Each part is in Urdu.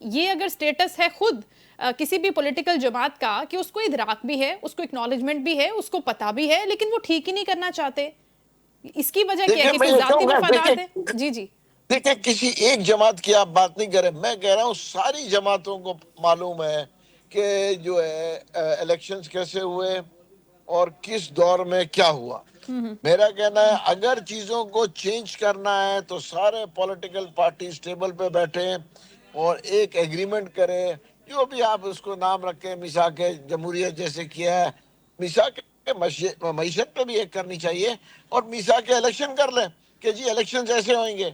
یہ اگر سٹیٹس ہے خود کسی بھی پولیٹیکل جماعت کا کہ اس کو ادراک بھی ہے, اس کو اکنالجمنٹ بھی ہے, اس کو پتہ بھی ہے, لیکن وہ ٹھیک ہی نہیں کرنا چاہتے, اس کی وجہ کیا ہے؟ دیکھیں میں کسی یہ ذاتی کہوں گا, مفادات ہے؟ جی جی دیکھیں کسی ایک جماعت کی آپ بات نہیں کریں, میں کہہ رہا ہوں ساری جماعتوں کو معلوم ہے کہ جو ہے الیکشنز کیسے ہوئے اور کس دور میں کیا ہوا. میرا کہنا ہے اگر چیزوں کو چینج کرنا ہے تو سارے پولیٹیکل پارٹیز ٹیبل پہ بیٹھیں اور ایک ایگریمنٹ کریں, جو بھی آپ اس کو نام رکھیں, میثاق جمہوریت جیسے کیا ہے, میثاق معیشت پہ بھی ایک کرنی چاہیے, اور میثاق الیکشن کر لیں کہ جی الیکشن ایسے ہوئیں گے.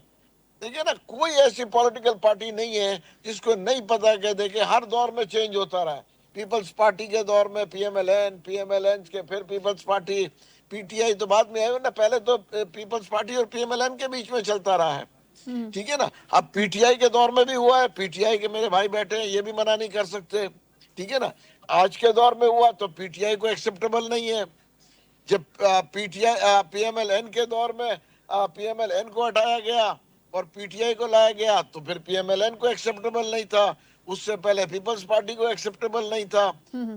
دیکھیں نا, کوئی ایسی پولیٹیکل پارٹی نہیں ہے جس کو نہیں پتا کہ دیکھیں ہر دور میں چینج ہوتا رہا ہے. پیپلز پارٹی کے دور میں پی ایم ایل این کے پھر Peoples Party, P T I تو بعد میں آئے نا, پہلے تو پیپلز پارٹی اور پی ایم ایل این کے بیچ میں چلتا رہا ہے. ٹھیک ہے نا, اب پی ٹی آئی کے دور میں بھی ہوا ہے, پی ٹی آئی کے میرے بھائی بیٹھے ہیں, یہ بھی منع نہیں کر سکتے. ٹھیک ہے نا, آج کے دور میں ہوا تو پی ٹی آئی کو ایکسیپٹیبل نہیں ہے. جب پی ایم ایل این کے دور میں پی ایم ایل این کو ہٹایا گیا اور پی ٹی آئی کو لایا گیا تو پھر پی ایم ایل این کو ایکسیپٹیبل نہیں تھا, اس سے پہلے پیپلز پارٹی کو ایکسیپٹیبل نہیں تھا.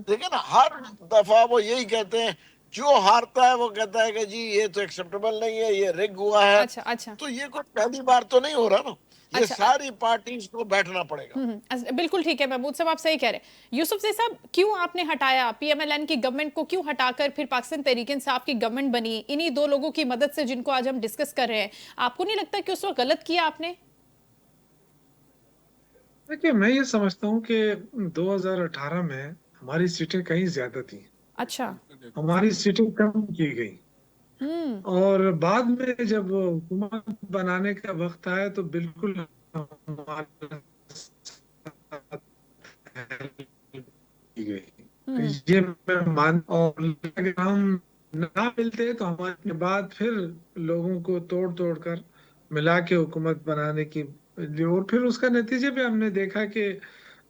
دیکھیں نا, ہر دفعہ وہ یہی کہتے ہیں, جو ہارتا ہے وہ کہتا ہے کہ جی یہ تو ایکسیپٹیبل نہیں ہے, یہ رگ ہوا ہے. اچھا اچھا تو یہ کوئی پہلی بار تو نہیں ہو رہا نا, یہ اچھا ساری پارٹیز کو بیٹھنا پڑے گا. بالکل ٹھیک ہے محمود صاحب, آپ صحیح کہہ رہے ہیں. یوسف زئی صاحب, کیوں آپ نے ہٹایا پی ایم ایل این کی گورنمنٹ کو, کیوں ہٹا کر پھر پاکستان تحریک انصاف کی گورنمنٹ بنی انہی دو لوگوں کی مدد سے جن کو آج ہم ڈسکس کر رہے ہیں؟ آپ کو نہیں لگتا کہ اس وقت غلط کیا آپ نے؟ دیکھیے میں یہ سمجھتا ہوں کہ 2018 میں ہماری سیٹیں کہیں زیادہ تھیں, اچھا. ہماری سیٹیں کم کی گئی, ہوں اور بعد میں جب حکومت بنانے کا وقت آیا تو بالکل ہمارے ساتھ کی گئی. یہ میں مان, اور اگر ہم نہ ملتے تو ہمارے بعد پھر لوگوں کو توڑ توڑ کر ملا کے حکومت بنانے کی, اور پھر اس کا نتیجے پہ ہم نے دیکھا کہ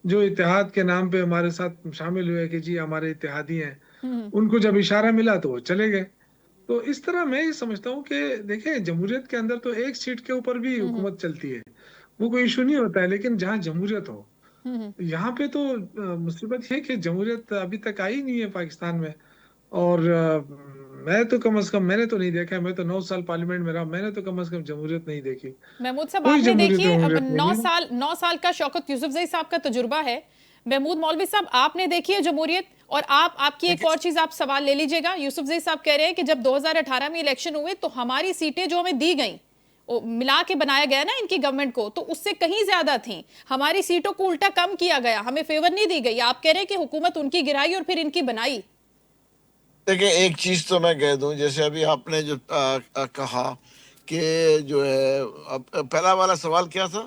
جو اتحاد کے نام پہ ہمارے ساتھ شامل ہوئے کہ جی ہمارے اتحادی ہیں, ان کو جب اشارہ ملا تو وہ چلے گئے. تو اس طرح میں یہ سمجھتا ہوں کہ دیکھیں جمہوریت کے اندر تو ایک سیٹ کے اوپر بھی حکومت چلتی ہے, وہ کوئی ایشو نہیں ہوتا ہے, لیکن جہاں جمہوریت ہو یہاں پہ تو مصیبت یہ کہ جمہوریت ابھی تک آئی نہیں ہے پاکستان میں. اور میں تو کم از کم, میں نے تو نہیں دیکھا, میں تو 9 سال پارلیمنٹ میں رہا, میں نے تو کم از کم جمہوریت نہیں دیکھی. محمود صاحب, کوئی آپ نے جمہوریت دیکھیے اب جمہوریت نہیں ہے. 9 سال کا شوکت یوسف زئی صاحب کا تجربہ ہے. محمود مولوی صاحب, آپ نے دیکھی ہے جمہوریت, اور آپ کی ایک اور چیز آپ سوال لے لیجئے گا. یوسف زئی صاحب کہہ رہے ہیں کہ جب 2018 میں الیکشن ہوئے تو ہماری سیٹیں جو ہمیں دی گئیں, ملا کے بنایا گیا نا ان کی گورنمنٹ کو, تو اس سے کہیں زیادہ تھیں. ہماری سیٹوں کو الٹا کم کیا گیا, ہمیں فیور نہیں دی گئی. آپ کہہ رہے ہیں کہ حکومت ان کی گرائی اور پھر ان کی بنائی. دیکھیں ایک چیز تو میں کہہ دوں, جیسے ابھی آپ نے جو کہا کہ جو ہے پہلا والا سوال کیا تھا,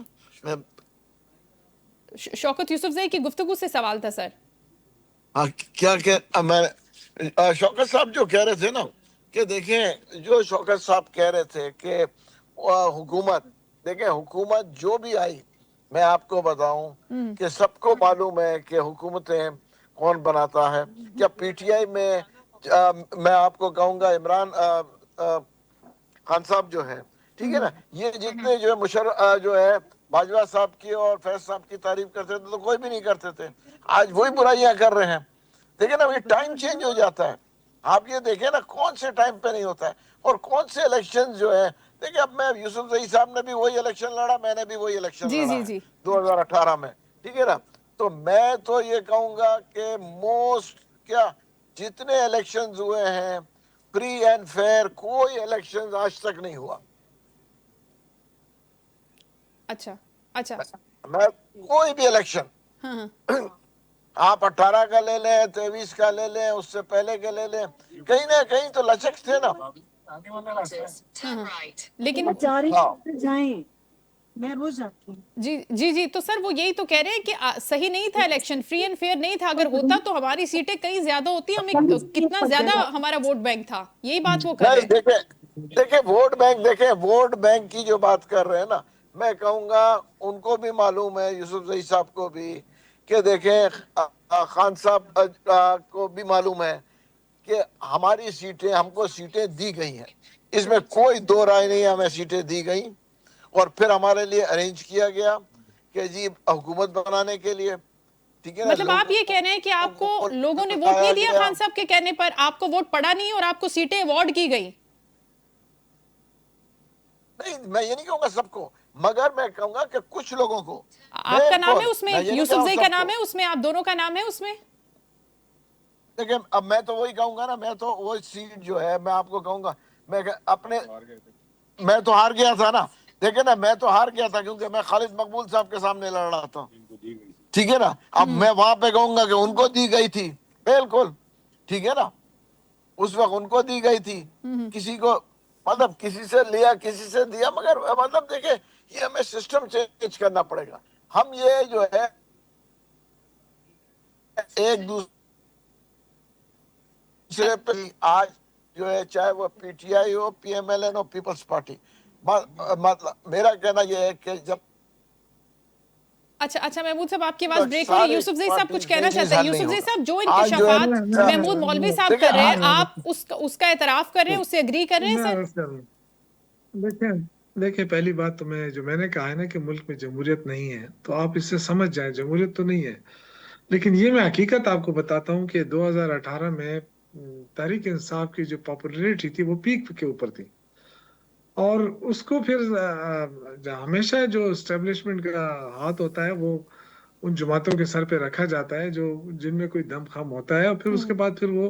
شوکت یوسف زئی کی گفتگو سے سوال تھا سر. کیا کہ میں شوکت صاحب جو کہہ رہے تھے نا, کہ دیکھیں جو شوکت صاحب کہہ رہے تھے کہ حکومت, دیکھیں حکومت جو بھی آئی, میں آپ کو بتاؤں کہ سب کو معلوم ہے کہ حکومتیں کون بناتا ہے. کیا پی ٹی آئی میں میں آپ کو کہوں گا عمران خان صاحب جو ہے, ٹھیک ہے نا, یہ جتنے جو ہے جو ہے باجوہ صاحب کی اور فیض صاحب کی تعریف کرتے تھے تو کوئی بھی نہیں کرتے تھے. آج وہی برائیاں کر رہے ہیں. دیکھیں نا, یہ ٹائم چینج ہو جاتا ہے. آپ یہ دیکھیں نا کون سے ٹائم پہ نہیں ہوتا ہے, اور کون سے الیکشن جو ہے. دیکھیں اب میں, یوسف زئی صاحب نے بھی وہی الیکشن لڑا, میں نے بھی وہی الیکشن جی لڑا جی ہے جی 2018 میں, ٹھیک ہے نا. تو میں تو یہ کہوں گا کہ جتنے الیکشنز ہوئے ہیں فری اینڈ فیئر, کوئی الیکشن آج تک نہیں ہوا. اچھا اچھا. میں کوئی بھی الیکشن, آپ 18 کا لے لیں, 23 کا لے لیں, اس سے پہلے کے لے لیں, کہیں نہ کہیں تو لچک تھے نا. لیکن جائیں میں روز جاتی ہوں. جی جی جی, تو سر وہ یہی تو کہہ رہے ہیں کہ صحیح نہیں تھا الیکشن, فری اینڈ فیئر نہیں تھا. اگر ہوتا تو ہماری سیٹیں کہیں زیادہ ہوتی, ہمیں کتنا زیادہ ہمارا ووٹ بینک تھا, یہی بات وہ کر رہے ہیں. دیکھیں ووٹ بینک کی جو بات کر رہے ہیں نا, میں کہوں گا ان کو بھی معلوم ہے, یوسف زئی صاحب کو بھی, کہ دیکھیں خان صاحب کو بھی معلوم ہے کہ ہماری سیٹیں, ہم کو سیٹیں دی گئی ہیں, اس میں کوئی دو رائے نہیں, ہمیں سیٹیں دی گئیں اور پھر ہمارے لیے ارینج کیا گیا. کہ جی حکومت بنانے کے لیے، ٹھیک ہے نا، مطلب آپ یہ کہہ رہے ہیں کہ آپ کو لوگوں نے ووٹ نہیں دیا خان صاحب کے کہنے پر، آپ کو ووٹ پڑا نہیں اور آپ کو سیٹیں ایوارڈ کی گئی؟ نہیں، میں یہ نہیں کہوں گا سب کو، مگر میں کہوں گا کہ کچھ لوگوں کو۔ آپ کا نام ہے اس میں، میں یہ نہیں یوسف زئی کہوں کا سب نام کو، ہے اس میں، آپ دونوں کا نام ہے اس میں؟ لیکن اب میں تو وہی کہوں گا نا، میں تو وہ سیٹ جو ہے میں آپ کو کہوں گا، میں اپنے، میں تو ہار گیا تھا نا، دیکھیں نا، میں تو ہار گیا تھا کیونکہ میں خالد مقبول صاحب کے سامنے لڑ رہا تھا، ٹھیک ہے نا۔ اب میں وہاں پہ کہوں گا کہ ان کو دی گئی تھی، بالکل ٹھیک ہے نا، اس وقت ان کو دی گئی تھی، کسی کو مطلب کسی سے لیا کسی سے دیا، مگر مطلب دیکھیں یہ ہمیں سسٹم چینج کرنا پڑے گا۔ ہم یہ جو ہے ایک دوسرے پہ آج جو ہے، چاہے وہ پی ٹی آئی ہو، پی ایم ایل این ہو، پیپلز پارٹی، مطلب میرا کہنا یہ ہے کہ جب اچھا محمود صاحب آپ کی آواز بریک ہو رہی ہے، سارے یوسف زئی صاحب کچھ کہنا پارٹیز چاہتے ہیں؟ حل نہیں یوسف زئی ہوگا۔ صاحب جو آج جو ہے انکشافات محمود مولوی صاحب کر رہے ہیں، آپ اس کا اعتراف کر رہے ہیں، اس سے اگری کر رہے ہیں سر؟ دیکھیں پہلی بات تو میں نے کہا ہے نا کہ ملک میں جمہوریت نہیں ہے، تو آپ اس سے سمجھ جائیں جمہوریت تو نہیں ہے، لیکن یہ میں حقیقت آپ کو بتاتا ہوں کہ 2018 میں تحریک انصاف کی جو پاپولیرٹی تھی وہ پیک کے اوپر تھی، اور اس کو پھر ہمیشہ جو اسٹیبلشمنٹ کا ہاتھ ہوتا ہے وہ ان جماعتوں کے سر پہ رکھا جاتا ہے جو جن میں کوئی دم خم ہوتا ہے، اور پھر اس کے بعد پھر وہ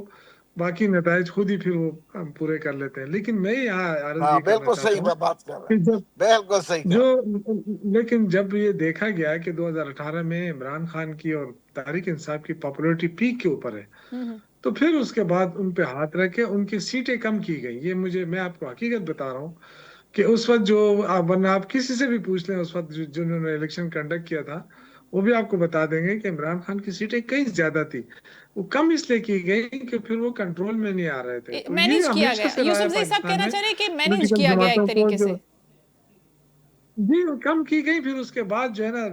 باقی نتائج خود ہی پھر وہ پورے کر لیتے ہیں۔ لیکن میں یہاں عرض یہ کرنا بالکل چاہتا صحیح ہوں بات کر رہے کہ ہیں، بالکل صحیح کر رہے ہیں۔ لیکن جب یہ دیکھا گیا کہ 2018 میں عمران خان کی اور تحریک انصاف کی پاپولیرٹی پیک کے اوپر ہے، تو پھر اس کے بعد ان پہ ہاتھ رکھ کے ان کی سیٹیں کم کی گئی۔ یہ میں آپ کو حقیقت بتا رہا ہوں کہ اس وقت ورنہ آپ کسی سے بھی پوچھ لیں، اس وقت جنہوں نے الیکشن کنڈکٹ کیا تھا وہ بھی آپ کو بتا دیں گے کہ عمران خان کی سیٹیں کہیں زیادہ تھی، وہ کم اس لیے کی گئی کہ پھر وہ کنٹرول میں نہیں آ رہے تھے۔ تو یہ مینیج کیا ہمیشہ گیا، سے رہا ہے یوسف زئی صاحب پاکستان کہنا میں چاہ رہے ہیں کہ مینیج پولیٹیکل کیا گیا ایک جماعتوں کو، طریقے سے۔ جی کم کی گئی، پھر اس کے بعد جو ہے نا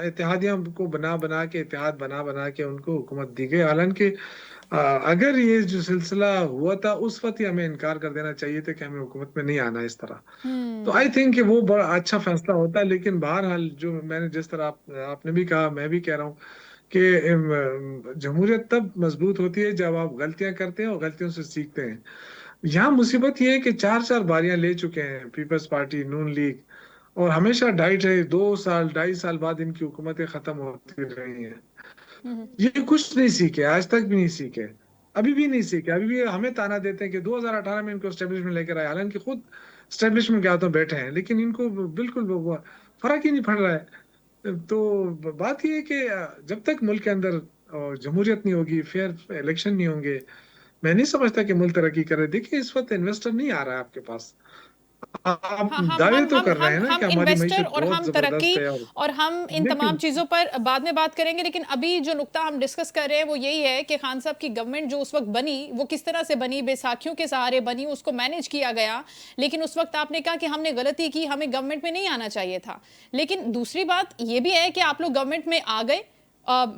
اتحادیوں کو بنا کے، اتحاد بنا کے ان کو حکومت دی گئی، حالانکہ اگر یہ جو سلسلہ ہوا تھا اس وقت ہی ہمیں انکار کر دینا چاہیے تھا کہ ہمیں حکومت میں نہیں آنا اس طرح، تو آئی تھنک کہ وہ بڑا اچھا فیصلہ ہوتا ہے۔ لیکن بہرحال جو میں نے جس طرح آپ نے بھی کہا، میں بھی کہہ رہا ہوں کہ جمہوریت تب مضبوط ہوتی ہے جب آپ غلطیاں کرتے ہیں اور غلطیوں سے سیکھتے ہیں۔ یہاں مصیبت یہ ہے کہ 4 باریاں لے چکے ہیں پیپلز پارٹی، نون لیگ، اور ہمیشہ 2.5 سال بعد ان کی حکومتیں ختم ہوتی رہی ہیں۔ یہ کچھ نہیں سیکھے، آج تک بھی نہیں سیکھے، ابھی بھی نہیں سیکھے، ابھی بھی ہمیں تانا دیتے ہیں کہ 2018 میں ان کو اسٹیبلشمنٹ لے کر آئے، حالانکہ خود اسٹیبلشمنٹ کے ہاتھوں بیٹھے ہیں، لیکن ان کو بالکل فرق ہی نہیں پڑ رہا ہے۔ تو بات یہ ہے کہ جب تک ملک کے اندر جمہوریت نہیں ہوگی، فیئر الیکشن نہیں ہوں گے، میں نہیں سمجھتا کہ ملک ترقی کرے۔ دیکھیے اس وقت انویسٹر نہیں آ رہا ہے آپ کے پاس، آپ ہاں دعوے تو کر رہے ہیں نا ہم کہ ہماری انویسٹر معیشت اور بہت ہم ترقی زبردست ہے، اور ہم ان تمام لیکن چیزوں پر بعد میں بات کریں گے، لیکن ابھی جو نقطہ ہم ڈسکس کر رہے ہیں وہ یہی ہے کہ خان صاحب کی گورنمنٹ جو اس وقت بنی وہ کس طرح سے بنی، بیساکھیوں کے سہارے بنی، اس کو مینیج کیا گیا، لیکن اس وقت آپ نے کہا کہ ہم نے غلطی کی، ہمیں گورنمنٹ میں نہیں آنا چاہیے تھا۔ لیکن دوسری بات یہ بھی ہے کہ آپ لوگ گورنمنٹ میں آ گئے،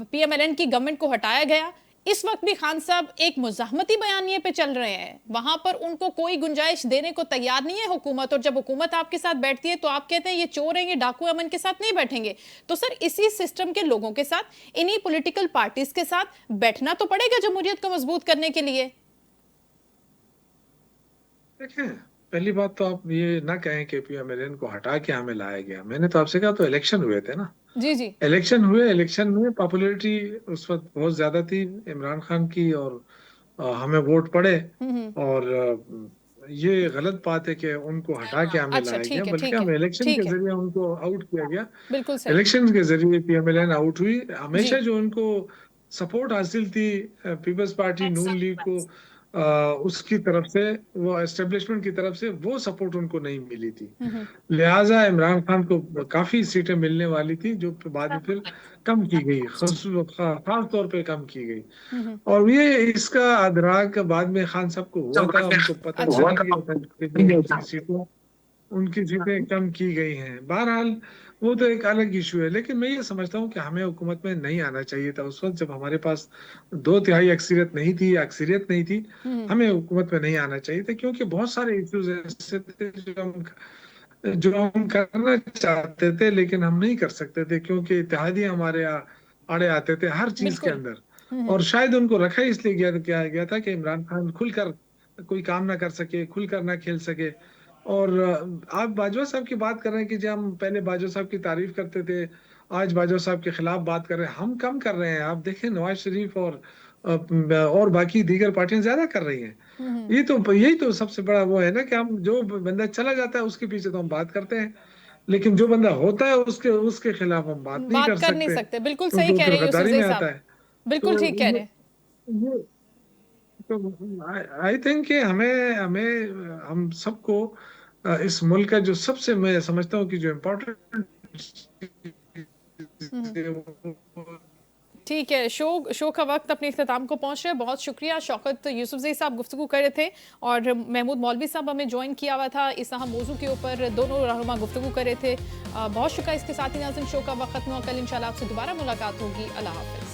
پی ایم ایل این کی گورنمنٹ کو ہٹایا گیا، اس وقت بھی خان صاحب ایک مزاحمتی بیانیے پہ چل رہے ہیں، وہاں پر ان کو کوئی گنجائش دینے کو تیار نہیں ہے حکومت، اور جب حکومت آپ کے ساتھ بیٹھتی ہے تو آپ کہتے ہیں یہ چور ہیں، یہ ڈاکو امن کے ساتھ نہیں بیٹھیں گے۔ تو سر اسی سسٹم کے لوگوں کے ساتھ، انہی پولیٹیکل پارٹیز کے ساتھ بیٹھنا تو پڑے گا جمہوریت کو مضبوط کرنے کے لیے۔ دیکھیں پہلی بات تو آپ یہ نہ کہیں کہ پی ایم ایل این کو ہٹا کے ہمیں لایا گیا، میں نے تو آپ سے کہا تو الیکشن ہوئے تھے نا، جی جی الیکشن ہوئے، الیکشن میں پاپولیرٹی اس وقت بہت زیادہ تھی عمران خان کی، اور ہمیں ووٹ پڑے، اور یہ غلط بات ہے کہ ان کو ہٹا کے ہمیں اچھا لایا گیا، ٹھیک ہے بلکہ ٹھیک ہے ہم الیکشن کے ٹھیک ہے، ذریعے ان کو آؤٹ کیا گیا، بالکل صحیح الیکشن کے ذریعے P M L N out ہوئی۔ جی ہمیشہ جو ان کو سپورٹ حاصل تھی پیپلز پارٹی، نون لیگ کو، اس کی طرف سے، وہ اسٹیبلشمنٹ کی طرف سے وہ سپورٹ ان کو نہیں ملی تھی، لہٰذا عمران خان کو کافی سیٹیں ملنے والی تھی جو بعد میں پھر کم کی گئی، خاص طور پہ کم کی گئی، اور یہ اس کا ادراک بعد میں خان صاحب کو ہوا تھا، ان کو پتہ اچھا چلا کہ ان کی سیٹیں کم کی گئی ہیں۔ بہرحال وہ تو ایک الگ ایشو ہے، لیکن میں یہ سمجھتا ہوں کہ ہمیں حکومت میں نہیں آنا چاہیے تھا اس وقت جب ہمارے پاس 2/3 اکثریت نہیں تھی، ہمیں حکومت میں نہیں آنا چاہیے تھا، کیونکہ بہت سارے ایشوز ایسے تھے جو ہم جو ہم کرنا چاہتے تھے لیکن ہم نہیں کر سکتے تھے کیونکہ اتحادی ہمارے آڑے آتے تھے ہر چیز کے بالکل اندر، اور شاید ان کو رکھا اس لیے کیا گیا تھا کہ عمران خان کھل کر کوئی کام نہ کر سکے، کھل کر نہ کھیل سکے۔ اور آپ باجوہ صاحب کی بات کر رہے ہیں کہ جب ہم پہلے باجوہ صاحب کی تعریف کرتے تھے، آج باجوہ صاحب کے خلاف بات کر رہے ہیں، ہم کم کر رہے ہیں۔ آپ دیکھیں نواز شریف اور باقی دیگر پارٹیاں زیادہ کر رہی ہیں۔ یہی تو سب سے بڑا وہ ہے نا کہ ہم جو بندہ چلا جاتا ہے اس کے پیچھے تو ہم بات کرتے ہیں، لیکن جو بندہ ہوتا ہے اس کے خلاف ہم بات نہیں کر بات کر نہیں سکتے سکتے، بالکل صحیح کیونکہ وہ کہہ پھر رہے ہیں یوسف غداری زئی میں صاحب، آتا ہے۔ بالکل تو ٹھیک کہہ رہے ہیں۔ آئی تھنک کہ ہم سب کو اس ملک کا جو سب سے میں سمجھتا ہوں کہ جو امپورٹنٹ ٹھیک ہے، شو کا وقت اپنے اختتام کو پہنچ رہے ہیں۔ بہت شکریہ شوکت یوسف زئی صاحب گفتگو کر رہے تھے، اور محمود مولوی صاحب ہمیں جوائن کیا ہوا تھا اس اہم موضوع کے اوپر، دونوں رہنما گفتگو کر رہے تھے۔ بہت شکریہ۔ اس کے ساتھ ہی ناظرین شو کا وقت ختم ہوا، کل انشاءاللہ آپ سے دوبارہ ملاقات ہوگی۔ اللہ حافظ۔